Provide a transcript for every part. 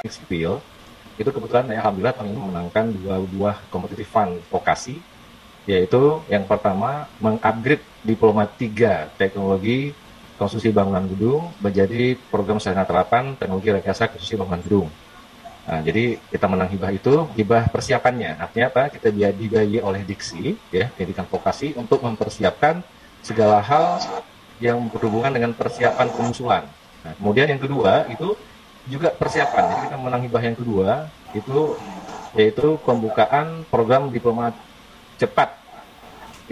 teknik sipil, itu kebetulan saya alhamdulillah tahun ini memenangkan 2 buah competitive fund vokasi, yaitu yang pertama mengupgrade Diploma 3 Teknologi Konstruksi Bangunan Gedung menjadi program sarana terapan teknologi rekayasa konstruksi bangunan gedung. Nah, jadi kita menang hibah itu, hibah persiapannya. Artinya apa? Kita dibiayai oleh Diksi, ya, pendidikan vokasi untuk mempersiapkan segala hal yang berhubungan dengan persiapan pengusulan. Nah, kemudian yang kedua itu juga persiapan. Jadi kita menang hibah yang kedua itu yaitu pembukaan program diploma cepat,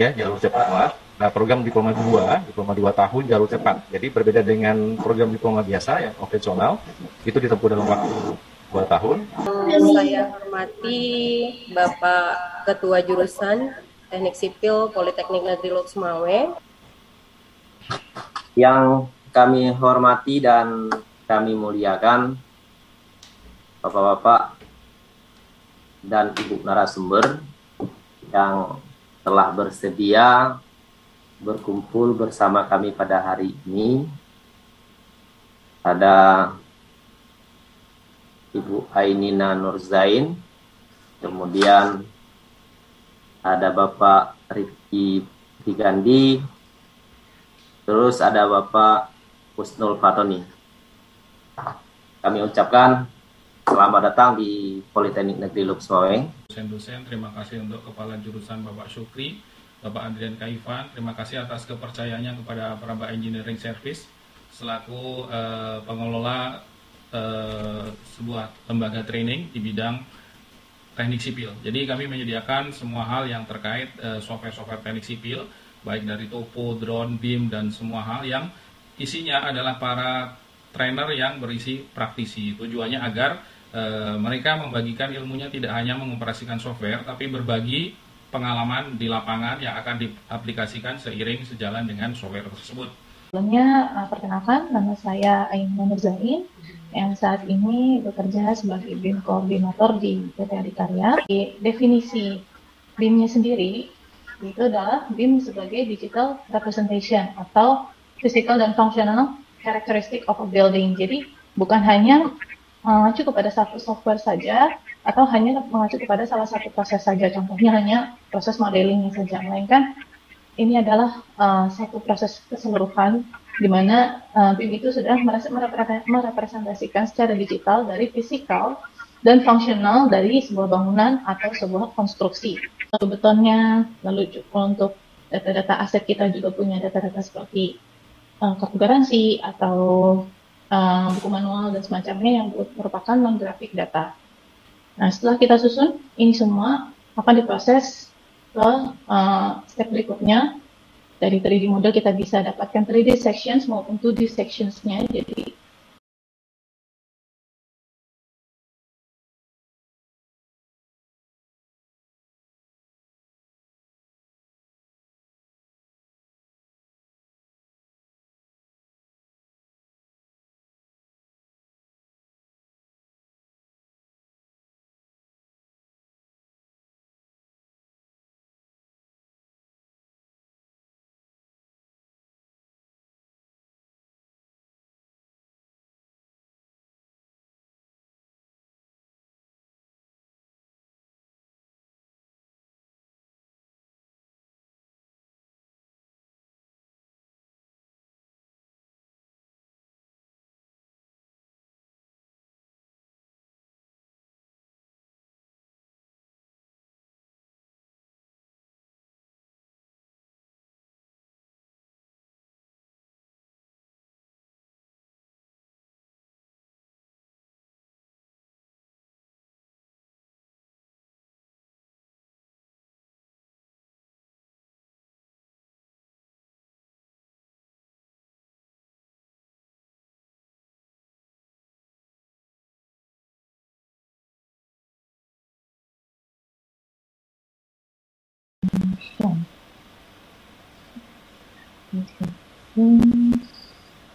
ya, jalur cepat, maaf. Nah, program diploma 2 tahun jalur cepat. Jadi berbeda dengan program diploma biasa yang konvensional, itu ditempuh dalam waktu 2 tahun. Saya hormati Bapak Ketua Jurusan Teknik Sipil Politeknik Negeri Loksmawe. Yang kami hormati dan kami muliakan Bapak-bapak dan Ibu narasumber yang telah bersedia berkumpul bersama kami pada hari ini. Ada Ibu Ainina Nurzain, kemudian ada Bapak Rifki Digandi, terus ada Bapak Husnul Fatoni. Kami ucapkan selamat datang di Politeknik Negeri Loksmawe. Dosen-dosen, terima kasih untuk Kepala Jurusan Bapak Syukri, Bapak Adrian Kaifan. Terima kasih atas kepercayaannya kepada Praba Engineering Service selaku pengelola sebuah lembaga training di bidang teknik sipil. Jadi kami menyediakan semua hal yang terkait software-software teknik sipil, baik dari topo, drone, BIM, dan semua hal yang isinya adalah para trainer yang berisi praktisi. Tujuannya agar mereka membagikan ilmunya tidak hanya mengoperasikan software, tapi berbagi pengalaman di lapangan yang akan diaplikasikan seiring sejalan dengan software tersebut. Sebelumnya, perkenalkan, nama saya Ainina Nurzain yang saat ini bekerja sebagai BIM Koordinator di PT Adikarya. Definisi BIM-nya sendiri itu adalah BIM sebagai Digital Representation atau Physical dan Functional Characteristic of a Building. Jadi bukan hanya mengacu kepada satu software saja atau hanya mengacu kepada salah satu proses saja, contohnya hanya proses modelingnya saja, melainkan ini adalah satu proses keseluruhan di mana BIM itu sudah merepresentasikan secara digital dari fisikal dan fungsional dari sebuah bangunan atau sebuah konstruksi. Lalu betonnya, lalu untuk data-data aset kita juga punya data-data seperti kartu garansi atau buku manual dan semacamnya yang merupakan non-grafik data. Nah, setelah kita susun, ini semua akan diproses ke step berikutnya. Dari 3D model kita bisa dapatkan 3D sections maupun 2D sections-nya. Jadi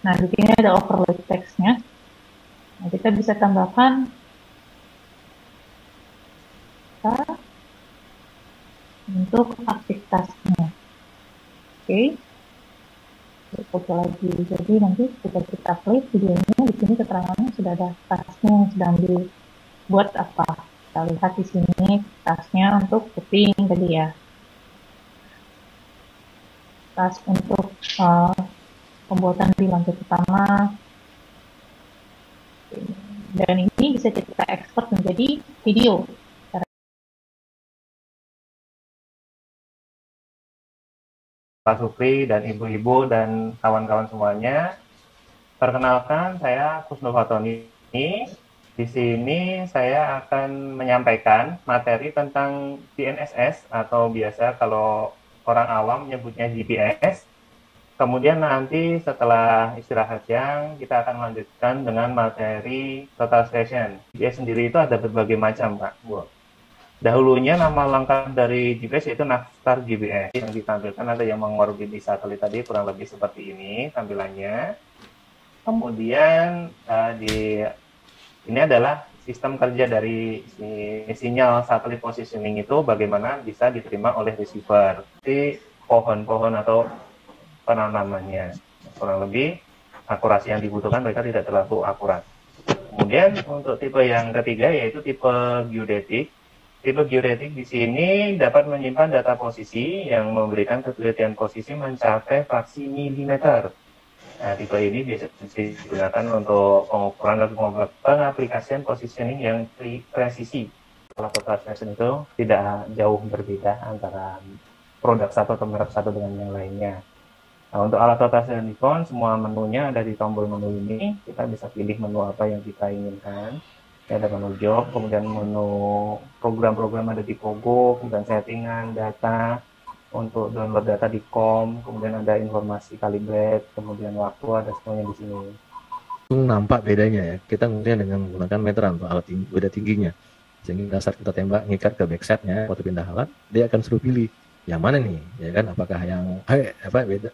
nah, di sini ada overlay text-nya. Nah, kita bisa tambahkan untuk aktivitasnya. Oke. Foto lagi. Jadi nanti kita play videonya di sini keterangannya sudah ada tasnya yang sedang dibuat apa. Kita lihat di sini tasnya untuk puting tadi ya. Tas untuk pembuatan di lantai pertama. Dan ini bisa kita ekspor menjadi video. Pak Supri dan ibu-ibu dan kawan-kawan semuanya. Perkenalkan, saya Kusnul Fatoni. Di sini saya akan menyampaikan materi tentang GNSS atau biasa kalau orang awam menyebutnya GPS. Kemudian nanti setelah istirahat siang, kita akan lanjutkan dengan materi total station. GPS sendiri itu ada berbagai macam, Pak. Dahulunya nama lengkap dari GPS yaitu Navstar GPS. Yang ditampilkan ada yang mengorbiti satelit tadi kurang lebih seperti ini tampilannya. Kemudian ini adalah sistem kerja dari sinyal satelit positioning itu bagaimana bisa diterima oleh receiver. Di pohon-pohon atau namanya kurang lebih akurasi yang dibutuhkan mereka tidak terlalu akurat. Kemudian untuk tipe yang ketiga yaitu tipe geodetik. Tipe geodetik di sini dapat menyimpan data posisi yang memberikan ketelitian posisi mencapai fraksi milimeter. Nah, tipe ini bisa digunakan untuk pengukuran dan pengaplikasian positioning yang presisi. Kalau total station itu tidak jauh berbeda antara produk satu atau merek satu dengan yang lainnya. Nah, untuk alat total station semua menunya ada di tombol menu ini. Kita bisa pilih menu apa yang kita inginkan. Ada menu job, kemudian menu program-program ada di Pogo, kemudian settingan, data, untuk download data di COM, kemudian ada informasi kalibrate, kemudian waktu, ada semuanya di sini. Nampak bedanya ya, kita kemudian dengan menggunakan meteran untuk alat beda tingginya. Sehingga saat kita tembak, ngikat ke backsetnya, waktu pindah alat, dia akan suruh pilih yang mana nih, ya kan? Apakah yang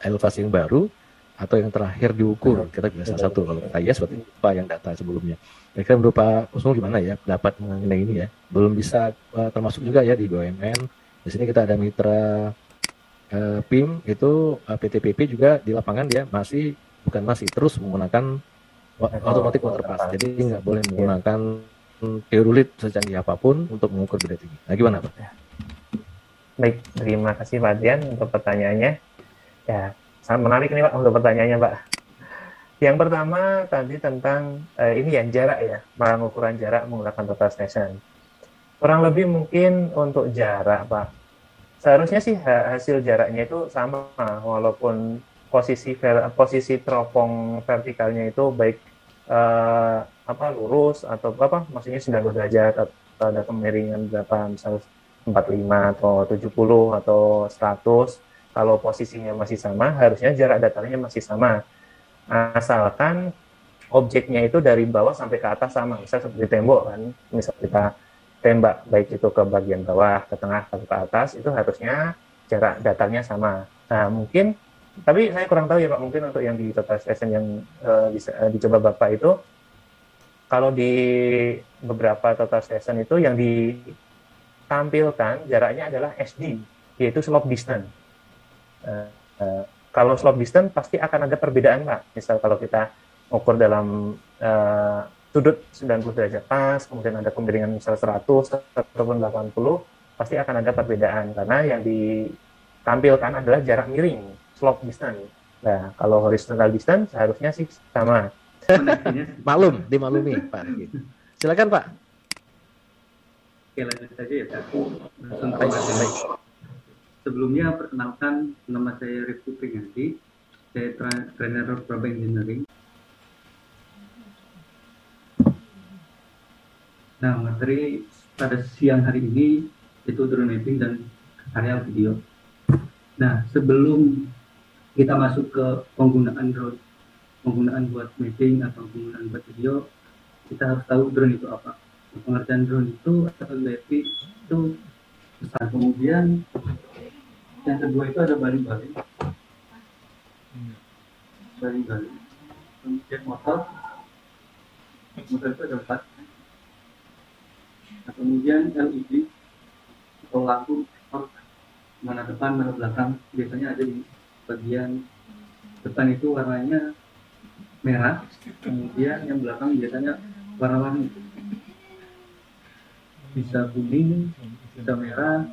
elevasi yang baru atau yang terakhir diukur? Kita pilih salah satu. Kalau kita yes, berarti apa yang data sebelumnya. Kira-kira berupa Kusnul gimana ya dapat mengenai ini ya? Belum bisa termasuk juga ya di BUMN. Di sini kita ada mitra PIM itu PTPP juga di lapangan dia masih terus menggunakan automatic water pass. Jadi nggak boleh menggunakan teodolit secanggih apapun untuk mengukur beda tinggi. Nah gimana Pak? Baik, terima kasih Pak Dian untuk pertanyaannya. Ya, sangat menarik nih Pak untuk pertanyaannya Pak. Yang pertama tadi tentang ini ya jarak ya, pengukuran jarak menggunakan total station. Kurang lebih mungkin untuk jarak Pak. Seharusnya sih hasil jaraknya itu sama, walaupun posisi teropong vertikalnya itu baik lurus atau maksudnya 90 derajat atau ada kemiringan berapa, misalnya 45 atau 70 atau 100. Kalau posisinya masih sama, harusnya jarak datarnya masih sama. Asalkan objeknya itu dari bawah sampai ke atas sama, misalnya seperti tembok kan, misal kita tembak baik itu ke bagian bawah, ke tengah, atau ke atas, itu harusnya jarak datarnya sama. Nah mungkin, tapi saya kurang tahu ya Pak, mungkin untuk yang di total station yang bisa dicoba Bapak itu, kalau di beberapa total station itu yang ditampilkan jaraknya adalah SD, yaitu slope distance. Kalau slope distance pasti akan ada perbedaan Pak. Misal kalau kita ukur dalam sudut 90 derajat pas, kemudian ada kemiringan misal 100 ataupun 80, pasti akan ada perbedaan karena yang ditampilkan adalah jarak miring, slope distance. Nah, kalau horizontal distance harusnya sih sama. Dimaklumi Pak. Silakan Pak. Oke, lanjut saja ya Pak. Langsung sebelumnya perkenalkan, nama saya Rifki Pringandi, saya trainer Praba Engineering. Nah, materi pada siang hari ini itu drone mapping dan areal video. Nah, sebelum kita masuk ke penggunaan drone, penggunaan buat mapping atau penggunaan buat video, kita harus tahu drone itu apa. Pengertian drone itu atau mapping itu besar. Kemudian yang kedua itu ada baling-baling, kemudian motor itu ada 4. Nah, kemudian LED atau lampu mana depan mana belakang, biasanya ada di bagian depan itu warnanya merah, kemudian yang belakang biasanya warna-warni, bisa kuning, bisa merah,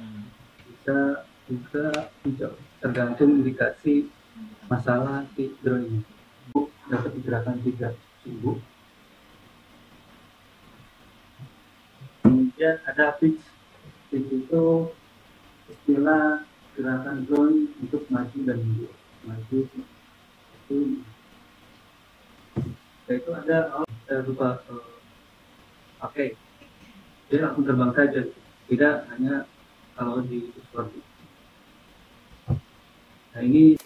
bisa juga hijau, tergantung indikasi masalah si drone ini. Dapat digerakkan 3 sumbu. Kemudian ada pitch. Pitch itu istilah gerakan drone untuk maju dan mundur. Maju itu. Itu ada lupa pakai. Dia langsung terbang saja. Tidak hanya kalau di seperti. Nah ini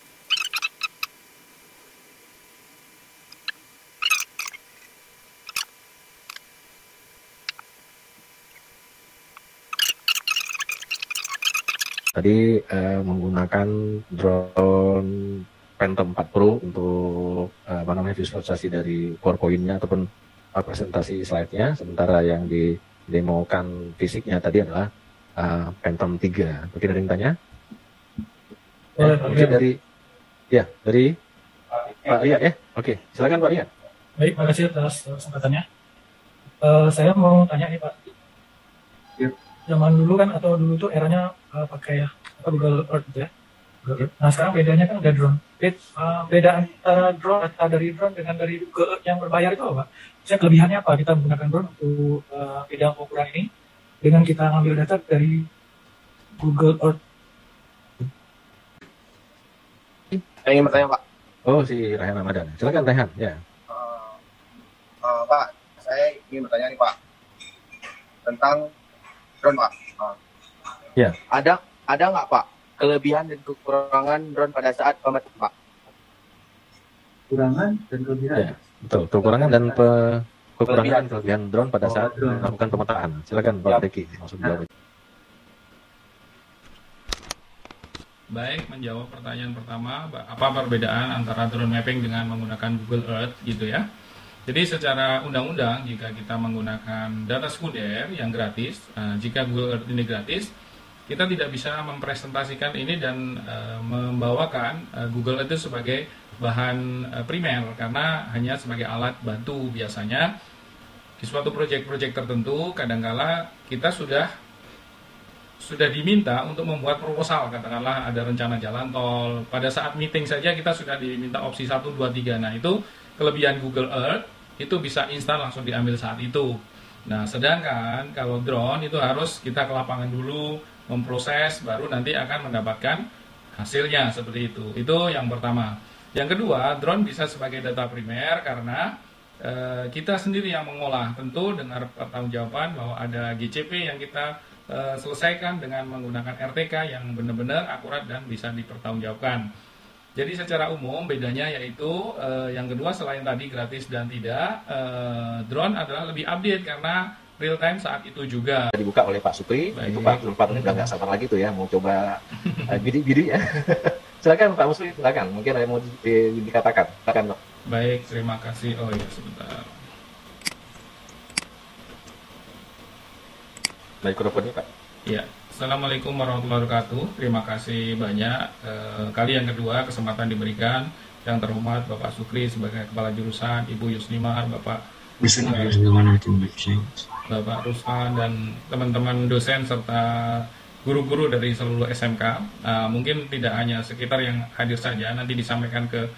tadi menggunakan drone Phantom 4 Pro untuk visualisasi dari PowerPoint-nya ataupun presentasi slide-nya, sementara yang didemokan fisiknya tadi adalah Phantom 3. Mungkin ada yang tanya? Mungkin dari Pak Rian ya? Oke, silakan Pak Rian. Baik, makasih atas kesempatannya. Saya mau tanya nih Pak. Zaman dulu kan, atau dulu itu eranya pakai Google Earth gitu ya. Nah sekarang bedanya kan ada drone. Beda antara drone dari drone dengan dari Google Earth yang berbayar itu apa Pak? Saya kelebihannya apa kita menggunakan drone untuk bidang pengukuran ini dengan kita ngambil data dari Google Earth? Saya ingin bertanya Pak. Oh, si Rehan Ramadan. Silakan Rehan. Ya. Pak, saya ingin bertanya nih Pak tentang drone Pak. Ya. Ada nggak Pak kelebihan dan kekurangan drone pada saat pemetaan Pak? kekurangan dan kelebihan. Ya, betul. Kekurangan dan kelebihan drone pada saat melakukan pemetaan. Silakan Pak Deki langsung jawab. Baik, menjawab pertanyaan pertama, apa perbedaan antara drone mapping dengan menggunakan Google Earth gitu ya. Jadi secara undang-undang jika kita menggunakan data sekunder yang gratis, jika Google Earth ini gratis, kita tidak bisa mempresentasikan ini dan membawakan Google Earth itu sebagai bahan primer karena hanya sebagai alat bantu biasanya. Di suatu proyek-proyek tertentu kadangkala kita sudah diminta untuk membuat proposal, katakanlah ada rencana jalan tol, pada saat meeting saja kita sudah diminta opsi 1, 2, 3. Nah itu kelebihan Google Earth, itu bisa instan langsung diambil saat itu. Nah sedangkan kalau drone itu harus kita ke lapangan dulu, memproses, baru nanti akan mendapatkan hasilnya seperti itu. Itu yang pertama. Yang kedua, drone bisa sebagai data primer karena kita sendiri yang mengolah, tentu dengan pertanggungjawaban bahwa ada GCP yang kita selesaikan dengan menggunakan RTK yang benar-benar akurat dan bisa dipertanggungjawabkan. Jadi secara umum bedanya yaitu yang kedua selain tadi gratis dan tidak, drone adalah lebih update karena real time saat itu juga. Dibuka oleh Pak Supri. Baik. Itu Pak Sulpan udah nggak sabar lagi tuh ya mau coba bidik-bidik ya. Silakan Pak Supri, silakan. Mungkin ada yang mau dikatakan. Silakan Pak. Baik, terima kasih. Oh ya sebentar. Mikrofonnya Pak. Ya, Assalamualaikum warahmatullahi wabarakatuh. Terima kasih banyak. Kali yang kedua kesempatan diberikan yang terhormat Bapak Sukri sebagai Kepala Jurusan, Ibu Yusnimar, Bapak Ruslan dan teman-teman dosen serta guru-guru dari seluruh SMK. Mungkin tidak hanya sekitar yang hadir saja, nanti disampaikan ke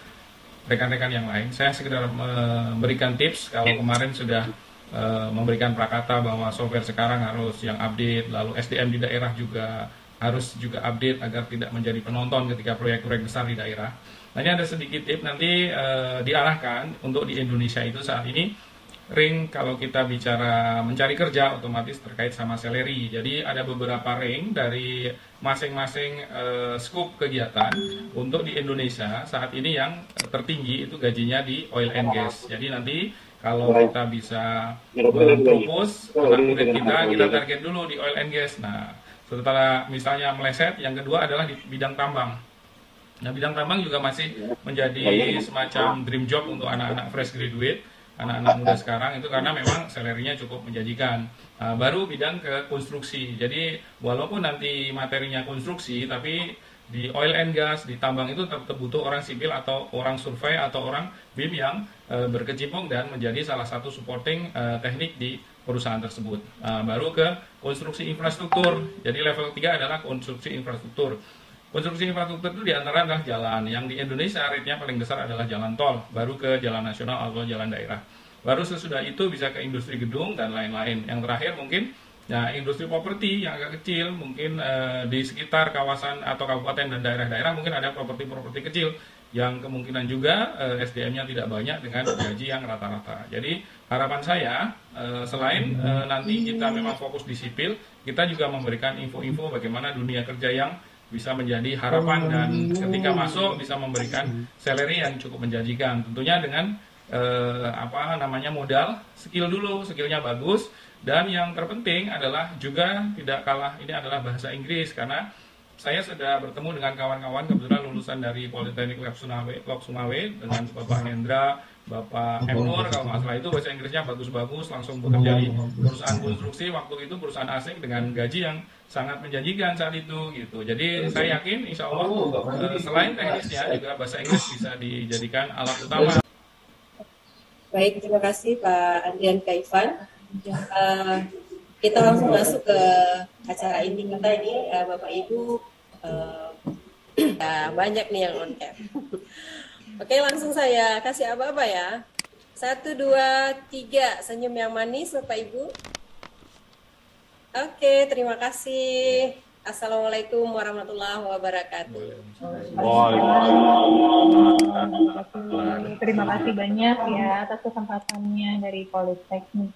rekan-rekan yang lain. Saya sekedar memberikan tips kalau kemarin sudah memberikan prakata bahwa software sekarang harus yang update, lalu SDM di daerah juga harus juga update agar tidak menjadi penonton ketika proyek-proyek besar di daerah. Nah, ini ada sedikit tips nanti diarahkan untuk di Indonesia itu saat ini ring kalau kita bicara mencari kerja otomatis terkait sama salary. Jadi ada beberapa ring dari masing-masing scope kegiatan untuk di Indonesia saat ini yang tertinggi itu gajinya di oil and gas. Jadi nanti kalau kita bisa propose anak murid kita target dulu di oil and gas. Nah, setelah misalnya meleset, yang kedua adalah di bidang tambang. Nah, bidang tambang juga masih menjadi semacam dream job untuk anak-anak fresh graduate, anak-anak muda sekarang itu karena memang salary-nya cukup menjanjikan. Baru bidang ke konstruksi. Jadi walaupun nanti materinya konstruksi, tapi di oil and gas, di tambang itu tetap butuh orang sipil atau orang survei atau orang BIM yang berkecimpung dan menjadi salah satu supporting teknik di perusahaan tersebut. Baru ke konstruksi infrastruktur. Jadi level 3 adalah konstruksi infrastruktur. Konstruksi infrastruktur itu diantara adalah jalan. Yang di Indonesia rate-nya paling besar adalah jalan tol, baru ke jalan nasional atau jalan daerah. Baru sesudah itu bisa ke industri gedung dan lain-lain. Yang terakhir mungkin ya industri properti yang agak kecil, mungkin di sekitar kawasan atau kabupaten dan daerah-daerah mungkin ada properti-properti kecil yang kemungkinan juga SDM-nya tidak banyak dengan gaji yang rata-rata. Jadi harapan saya selain nanti kita memang fokus di sipil, kita juga memberikan info-info bagaimana dunia kerja yang bisa menjadi harapan dan ketika masuk bisa memberikan salary yang cukup menjanjikan. Tentunya dengan modal skill dulu, skillnya bagus. Dan yang terpenting adalah juga tidak kalah, ini adalah bahasa Inggris, karena saya sudah bertemu dengan kawan-kawan kebetulan lulusan dari Politeknik Lok Sumawe dengan Bapak Hendra, Bapak Emnur, kalau nggak salah itu bahasa Inggrisnya bagus-bagus, langsung bekerja di perusahaan konstruksi, waktu itu perusahaan asing dengan gaji yang sangat menjanjikan saat itu gitu. Jadi saya yakin insya Allah selain teknisnya juga bahasa Inggris bisa dijadikan alat utama. Baik, terima kasih Pak Andrian Kaivan. Kita langsung masuk ke acara inti kita ini, Bapak Ibu. Ya, banyak nih yang on cam. Oke, langsung saya kasih aba-aba ya. 1, 2, 3, senyum yang manis Bapak Ibu. Oke, terima kasih. Assalamualaikum warahmatullahi wabarakatuh. Terima kasih banyak ya atas kesempatannya dari Politeknik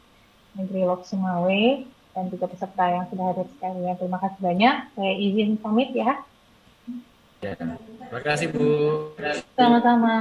Negeri Lok Sumawe dan juga peserta yang sudah hadir sekalian. Terima kasih banyak. Saya izin pamit ya. Ya, terima kasih Bu. Sama-sama.